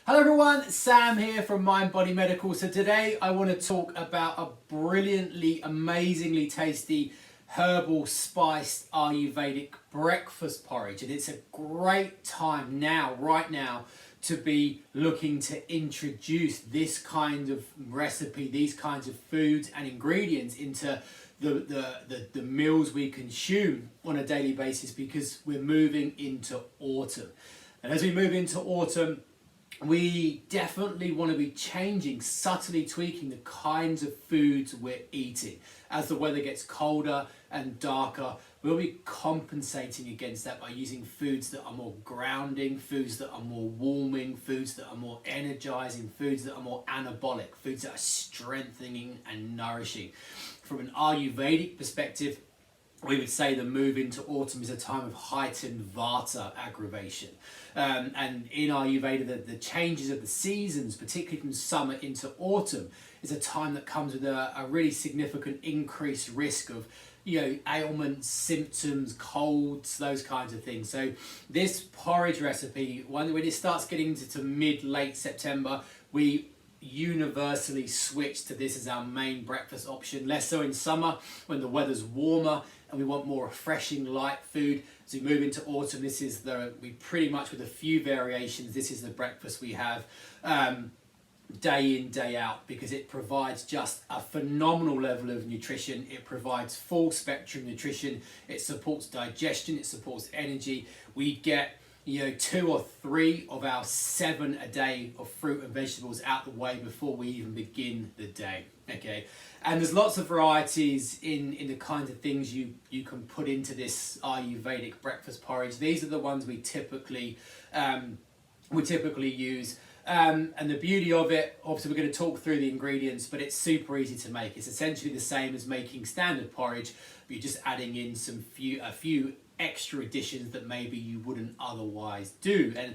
Hello everyone, Sam here from Mind Body Medical. So today I want to talk about a brilliantly, amazingly tasty herbal spiced Ayurvedic breakfast porridge. And it's a great time now, right now, to be looking to introduce this kind of recipe, these kinds of foods and ingredients into the meals we consume on a daily basis, because we're moving into autumn. And as we move into autumn, we definitely want to be changing, subtly tweaking the kinds of foods we're eating. As the weather gets colder and darker, we'll be compensating against that by using foods that are more grounding, foods that are more warming, foods that are more energizing, foods that are more anabolic, foods that are strengthening and nourishing. From an Ayurvedic perspective, we would say the move into autumn is a time of heightened vata aggravation. And in Ayurveda, the changes of the seasons, particularly from summer into autumn, is a time that comes with a really significant increased risk of ailments, symptoms, colds, those kinds of things. So this porridge recipe, when it starts getting into mid-late September, we universally switch to this as our main breakfast option. Less so in summer when the weather's warmer and we want more refreshing light food. As we move into autumn, this is we pretty much, with a few variations, this is the breakfast we have day in, day out, because it provides just a phenomenal level of nutrition. It provides full spectrum nutrition. It supports digestion. It supports energy. We get 2 or 3 of our 7 a day of fruit and vegetables out the way before we even begin the day. Okay, and there's lots of varieties in the kinds of things you can put into this Ayurvedic breakfast porridge. These are the ones we typically use. And the beauty of it, obviously we're going to talk through the ingredients, but it's super easy to make. It's essentially the same as making standard porridge, but you're just adding in a few extra additions that maybe you wouldn't otherwise do. And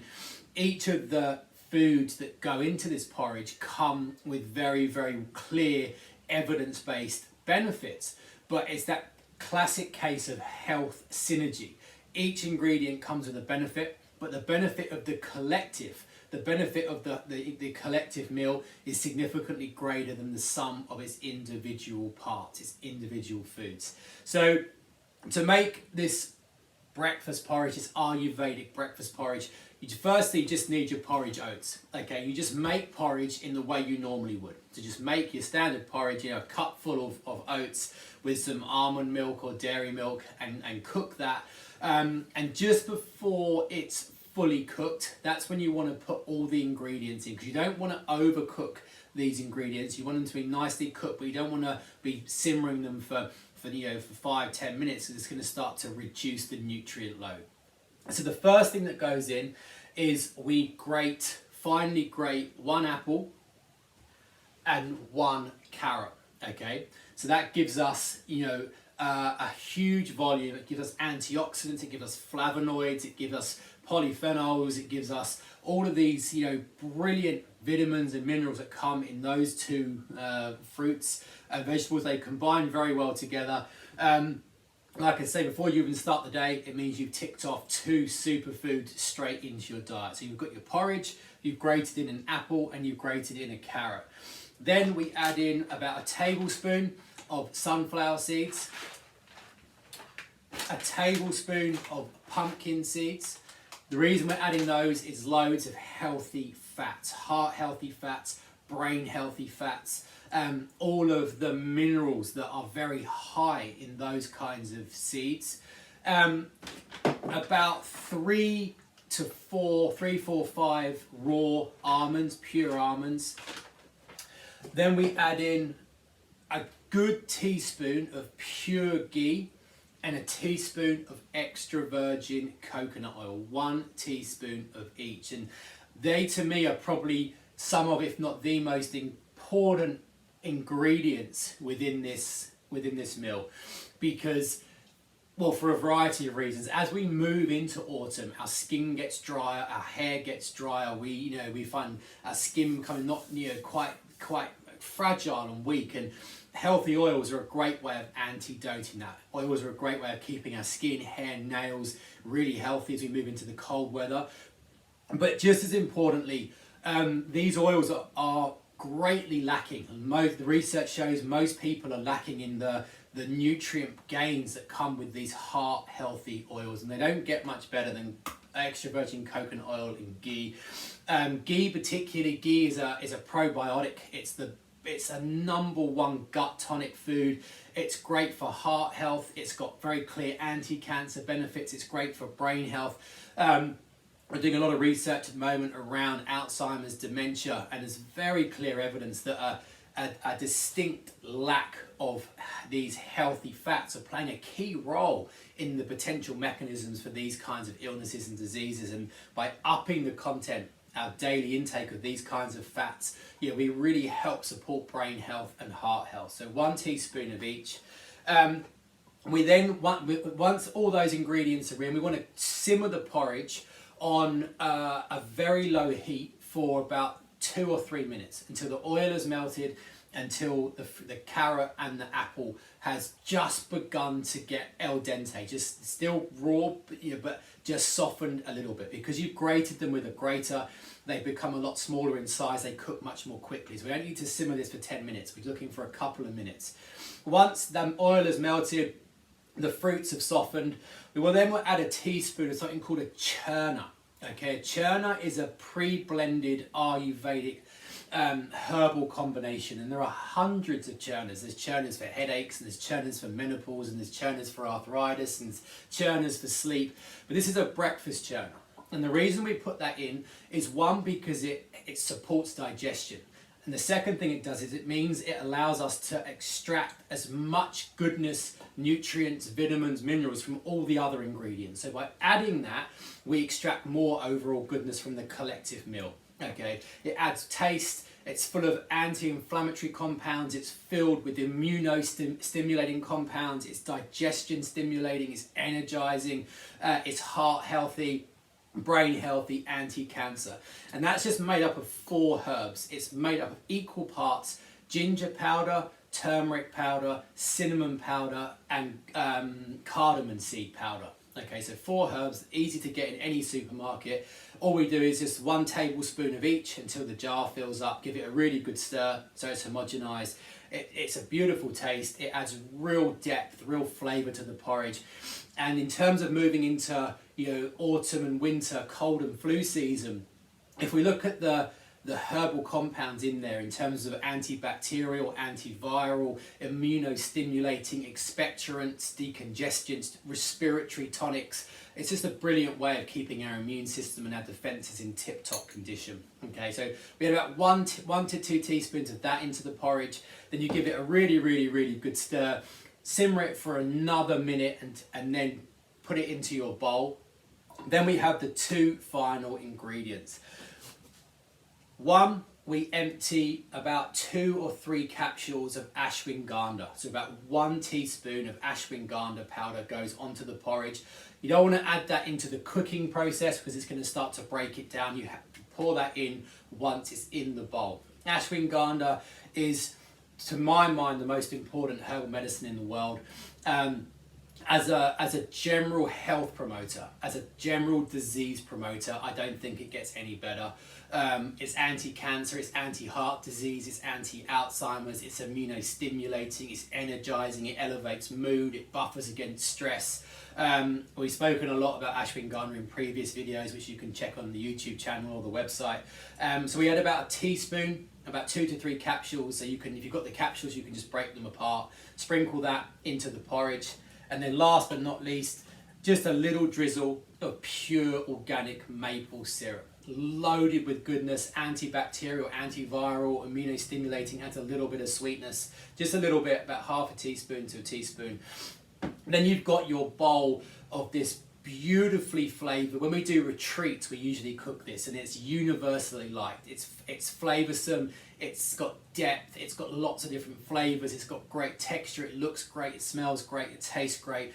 each of the foods that go into this porridge come with very, very clear evidence-based benefits, but it's that classic case of health synergy. Each ingredient comes with a benefit, but the benefit of the collective, the benefit of the collective meal is significantly greater than the sum of its individual parts, its individual foods. So to make this breakfast porridge, this Ayurvedic breakfast porridge, you firstly just need your porridge oats. Okay, you just make porridge in the way you normally would. So just make your standard porridge, a cup full of oats with some almond milk or dairy milk, and cook that. And just before it's fully cooked, that's when you want to put all the ingredients in, because you don't want to overcook these ingredients. You want them to be nicely cooked, but you don't want to be simmering them for 5-10 minutes, because it's going to start to reduce the nutrient load. So the first thing that goes in is we finely grate 1 apple and 1 carrot. Okay, so that gives us a huge volume. It gives us antioxidants, it gives us flavonoids, it gives us polyphenols, it gives us all of these brilliant vitamins and minerals that come in those 2 fruits and vegetables. They combine very well together. Like I say, before you even start the day, it means you've ticked off 2 superfoods straight into your diet. So you've got your porridge, you've grated in an apple, and you've grated in a carrot. Then we add in about a tablespoon of sunflower seeds, a tablespoon of pumpkin seeds. The reason we're adding those is loads of healthy fats, heart healthy fats, brain healthy fats, all of the minerals that are very high in those kinds of seeds. About 3, 4, 5 raw almonds, pure almonds. Then we add in a good teaspoon of pure ghee and a teaspoon of extra virgin coconut oil, 1 teaspoon of each. And they, to me, are probably some of, if not the most important ingredients within this meal, because, well, for a variety of reasons. As we move into autumn, our skin gets drier, our hair gets drier. We find our skin becoming quite fragile and weak, and healthy oils are a great way of antidoting that. Oils are a great way of keeping our skin, hair, nails really healthy as we move into the cold weather. But just as importantly, these oils are greatly lacking. The research shows most people are lacking in the nutrient gains that come with these heart healthy oils, and they don't get much better than extra virgin coconut oil and ghee. Ghee particularly, ghee is a probiotic. It's a #1 gut tonic food. It's great for heart health. It's got very clear anti-cancer benefits. It's great for brain health. We're doing a lot of research at the moment around Alzheimer's, dementia, and there's very clear evidence that a distinct lack of these healthy fats are playing a key role in the potential mechanisms for these kinds of illnesses and diseases. And by upping the content, our daily intake of these kinds of fats, we really help support brain health and heart health. So 1 teaspoon of each. We then, once all those ingredients are in, we want to simmer the porridge on a very low heat for about 2 or 3 minutes until the oil has melted, until the carrot and the apple has just begun to get al dente, just still raw, but just softened a little bit. Because you've grated them with a grater, they become a lot smaller in size, they cook much more quickly. So we don't need to simmer this for 10 minutes, we're looking for a couple of minutes. Once the oil has melted, the fruits have softened, we will then add a teaspoon of something called a churner. Okay, a churner is a pre-blended Ayurvedic herbal combination, and there are hundreds of churners. There's churners for headaches, and there's churners for menopause, and there's churners for arthritis, and there's churners for sleep. But this is a breakfast churner, and the reason we put that in is, one, because it supports digestion. And the second thing it does is it means it allows us to extract as much goodness, nutrients, vitamins, minerals from all the other ingredients. So by adding that, we extract more overall goodness from the collective meal. Okay, it adds taste, it's full of anti-inflammatory compounds, it's filled with immunostimulating compounds, it's digestion stimulating, it's energizing, it's heart healthy, brain healthy, anti-cancer. And that's just made up of 4 herbs. It's made up of equal parts ginger powder, turmeric powder, cinnamon powder, and cardamom seed powder. Okay, so 4 herbs, easy to get in any supermarket. All we do is just 1 tablespoon of each until the jar fills up. Give it a really good stir so it's homogenized. It's a beautiful taste. It adds real depth, real flavor to the porridge. And in terms of moving into autumn and winter, cold and flu season, if we look at the herbal compounds in there in terms of antibacterial, antiviral, immunostimulating, expectorants, decongestants, respiratory tonics, it's just a brilliant way of keeping our immune system and our defenses in tip-top condition. Okay, so we had about 1 to 2 teaspoons of that into the porridge. Then you give it a really, really, really good stir. Simmer it for another minute and then put it into your bowl. Then we have the 2 final ingredients. 1, we empty about 2 or 3 capsules of ashwagandha. So about 1 teaspoon of ashwagandha powder goes onto the porridge. You don't want to add that into the cooking process because it's going to start to break it down. You have to pour that in once it's in the bowl. Ashwagandha is, to my mind, the most important herbal medicine in the world. As a general health promoter, as a general disease promoter, I don't think it gets any better. It's anti-cancer, it's anti-heart disease, it's anti-Alzheimer's, it's immunostimulating, it's energizing, it elevates mood, it buffers against stress. We've spoken a lot about ashwagandha in previous videos, which you can check on the YouTube channel or the website. So we had about a teaspoon, about 2 to 3 capsules. So you can, if you've got the capsules, you can just break them apart, sprinkle that into the porridge. And then last but not least, just a little drizzle of pure organic maple syrup, loaded with goodness, antibacterial, antiviral, immunostimulating, adds a little bit of sweetness, just a little bit, about half a teaspoon to a teaspoon. Then you've got your bowl of this beautifully flavored. When we do retreats, we usually cook this, and it's universally liked. It's flavoursome, it's got depth, it's got lots of different flavours, it's got great texture, it looks great, it smells great, it tastes great.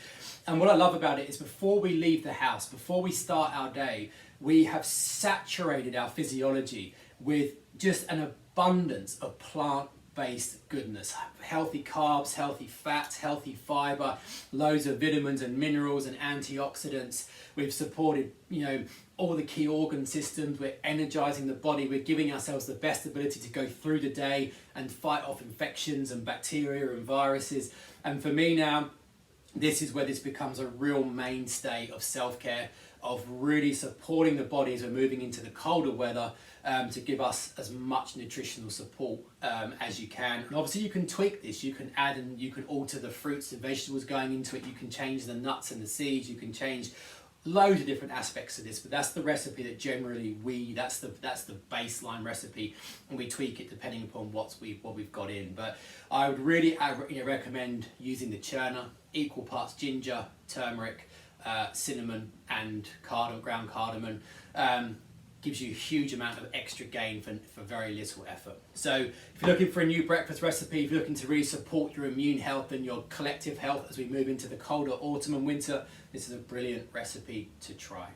And what I love about it is before we leave the house, before we start our day, we have saturated our physiology with just an abundance of plant plant-based goodness. Healthy carbs, healthy fats, healthy fiber, loads of vitamins and minerals and antioxidants. We've supported, all the key organ systems. We're energizing the body. We're giving ourselves the best ability to go through the day and fight off infections and bacteria and viruses. And for me now, this is where this becomes a real mainstay of self-care, of really supporting the body as we're moving into the colder weather, to give us as much nutritional support as you can. And obviously you can tweak this, you can add and you can alter the fruits and vegetables going into it, you can change the nuts and the seeds, you can change loads of different aspects of this, but that's the recipe that generally that's the baseline recipe, and we tweak it depending upon what we've got in. But I would really recommend using the churner, equal parts ginger, turmeric, cinnamon and ground cardamom. Gives you a huge amount of extra gain for very little effort. So if you're looking for a new breakfast recipe, if you're looking to really support your immune health and your collective health as we move into the colder autumn and winter, this is a brilliant recipe to try.